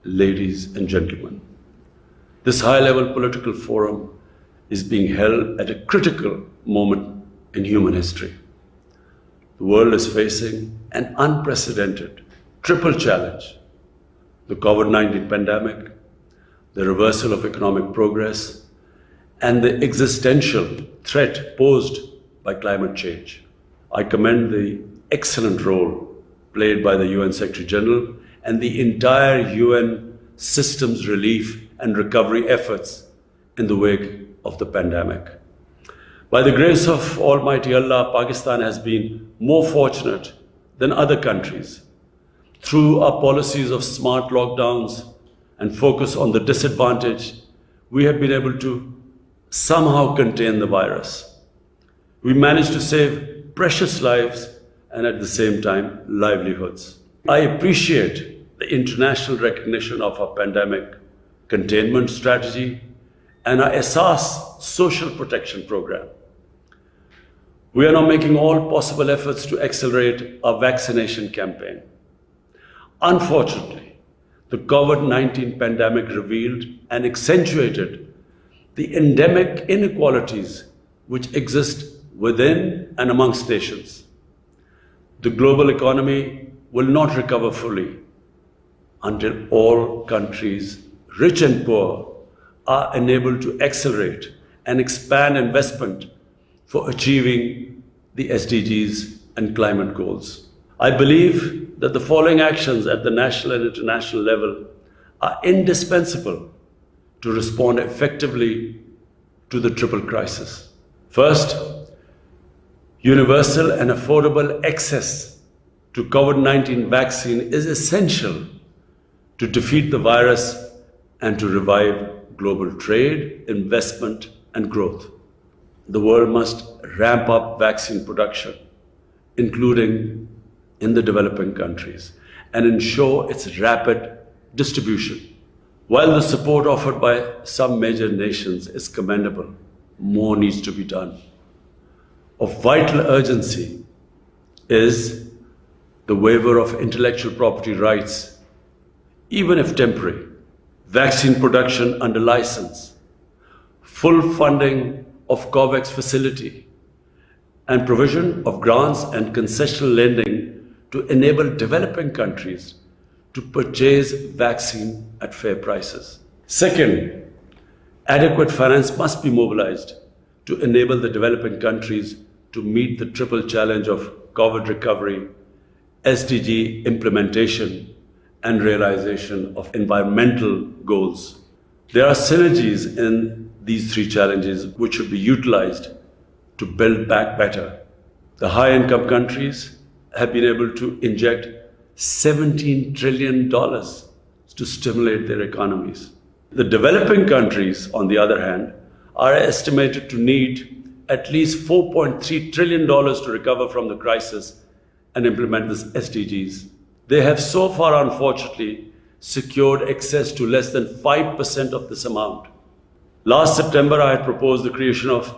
ladies and gentlemen. This high-level political forum is being held at a critical moment in human history. The world is facing an unprecedented triple challenge: the COVID-19 pandemic, the reversal of economic progress, and the existential threat posed by climate change. I commend the excellent role played by the UN Secretary General and the entire UN systems relief and recovery efforts in the wake of the pandemic. By the grace of Almighty Allah, Pakistan has been more fortunate than other countries. Through our policies of smart lockdowns and focus on the disadvantaged, we have been able to somehow contain the virus. We managed to save precious lives and at the same time, livelihoods. I appreciate the international recognition of our pandemic containment strategy and our Asas social protection program. We are now making all possible efforts to accelerate our vaccination campaign. Unfortunately, the COVID-19 pandemic revealed and accentuated the endemic inequalities which exist within and amongst nations. The global economy will not recover fully until all countries, rich and poor, are enabled to accelerate and expand investment for achieving the SDGs and climate goals. I believe that the following actions at the national and international level are indispensable to respond effectively to the triple crisis. First, universal and affordable access to COVID-19 vaccine is essential to defeat the virus and to revive global trade, investment, and growth. The world must ramp up vaccine production, including in the developing countries, and ensure its rapid distribution. While the support offered by some major nations is commendable, more needs to be done. Of vital urgency is the waiver of intellectual property rights, even if temporary, vaccine production under license, full funding of COVAX facility, and provision of grants and concessional lending to enable developing countries to purchase vaccine at fair prices. Second, adequate finance must be mobilized to enable the developing countries to meet the triple challenge of COVID recovery, SDG implementation, and realization of environmental goals. There are synergies in these three challenges which should be utilized to build back better. The high-income countries have been able to inject $17 trillion to stimulate their economies. The developing countries, on the other hand, are estimated to need at least $4.3 trillion to recover from the crisis and implement the SDGs. They have so far, unfortunately, secured access to less than 5% of this amount. Last September, I had proposed the creation of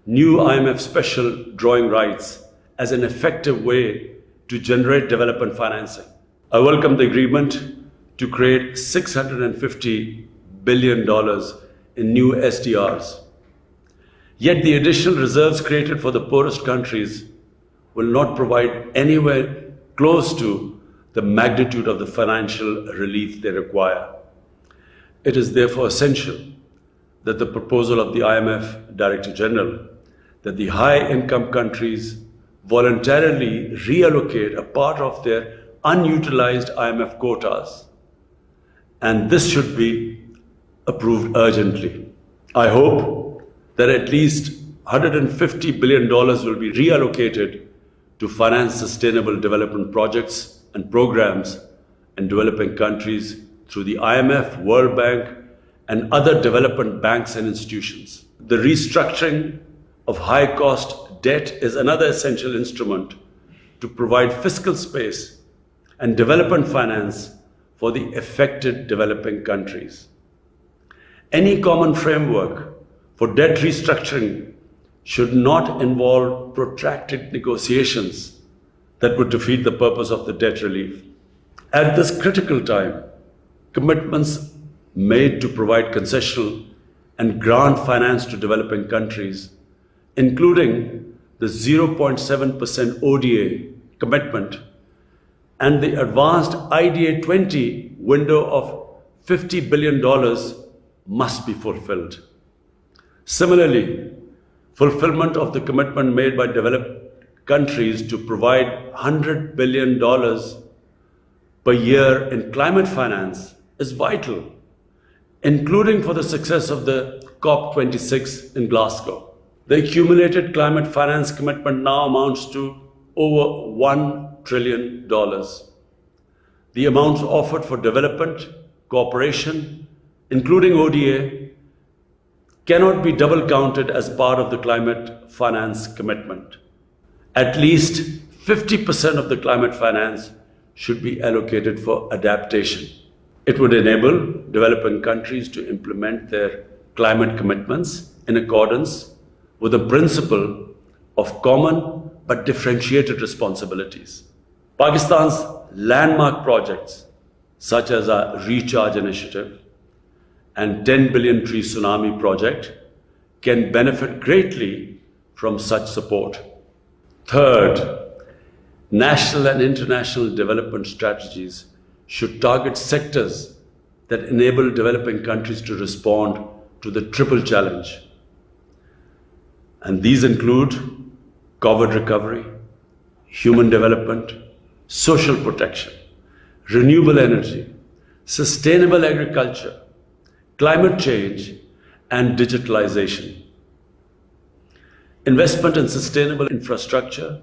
new IMF special drawing rights as an effective way to generate development financing. I welcome the agreement to create $650 billion in new SDRs. Yet the additional reserves created for the poorest countries will not provide anywhere close to the magnitude of the financial relief they require. It is therefore essential that the proposal of the IMF Director General that the high-income countries voluntarily reallocate a part of their unutilized IMF quotas, and this should be approved urgently. I hope that at least $150 billion will be reallocated to finance sustainable development projects and programs in developing countries through the IMF, World Bank, and other development banks and institutions. The restructuring of high-cost debt is another essential instrument to provide fiscal space and development finance for the affected developing countries. Any common framework for debt restructuring should not involve protracted negotiations that would defeat the purpose of the debt relief. At this critical time, Commitments made to provide concessional and grant finance to developing countries, including the 0.7% ODA commitment and the advanced IDA 20 window of $50 billion must be fulfilled. Similarly, fulfillment of the commitment made by developed countries to provide $100 billion per year in climate finance is vital, including for the success of the COP26 in Glasgow. The accumulated climate finance commitment now amounts to over $1 trillion. The amounts offered for development, cooperation, including ODA, cannot be double counted as part of the climate finance commitment. At least 50% of the climate finance should be allocated for adaptation. It would enable developing countries to implement their climate commitments in accordance with the principle of common but differentiated responsibilities. Pakistan's landmark projects, such as our Recharge Initiative and 10 billion tree tsunami project, can benefit greatly from such support. Third, national and international development strategies should target sectors that enable developing countries to respond to the triple challenge. And these include COVID recovery, human development, social protection, renewable energy, sustainable agriculture, climate change, and digitalization. Investment in sustainable infrastructure,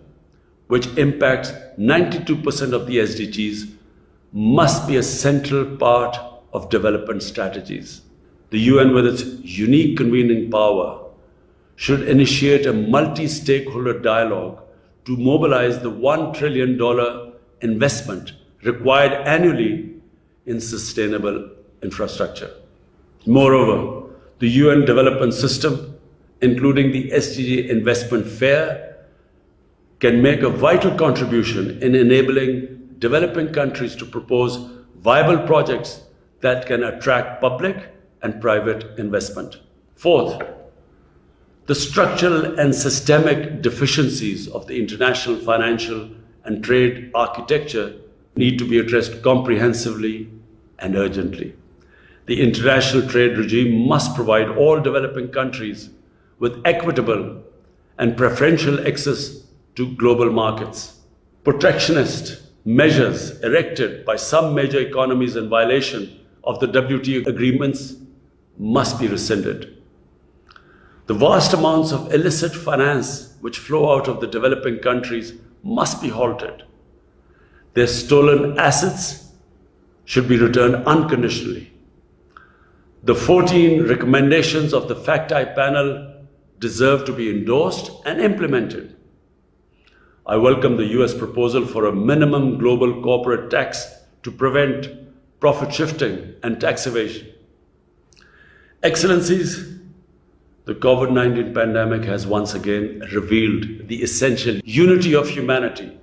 which impacts 92% of the SDGs, must be a central part of development strategies. The UN, with its unique convening power, should initiate a multi-stakeholder dialogue to mobilize the $1 trillion investment required annually in sustainable infrastructure. Moreover, the UN development system, including the SDG investment fair, can make a vital contribution in enabling developing countries to propose viable projects that can attract public and private investment. Fourth, the structural and systemic deficiencies of the international financial and trade architecture need to be addressed comprehensively and urgently. The international trade regime must provide all developing countries with equitable and preferential access to global markets. Protectionist measures erected by some major economies in violation of the WTO agreements must be rescinded. The vast amounts of illicit finance which flow out of the developing countries must be halted. Their stolen assets should be returned unconditionally. The 14 recommendations of the FACT-I panel deserve to be endorsed and implemented. I welcome the US proposal for a minimum global corporate tax to prevent profit shifting and tax evasion. Excellencies, the COVID-19 pandemic has once again revealed the essential unity of humanity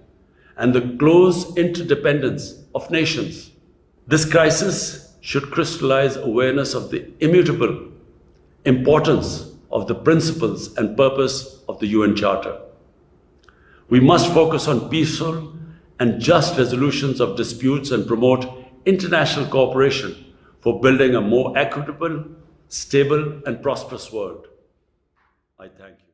and the close interdependence of nations. This crisis should crystallize awareness of the immutable importance of the principles and purpose of the UN Charter. We must focus on peaceful and just resolutions of disputes and promote international cooperation for building a more equitable, stable, and prosperous world. I thank you.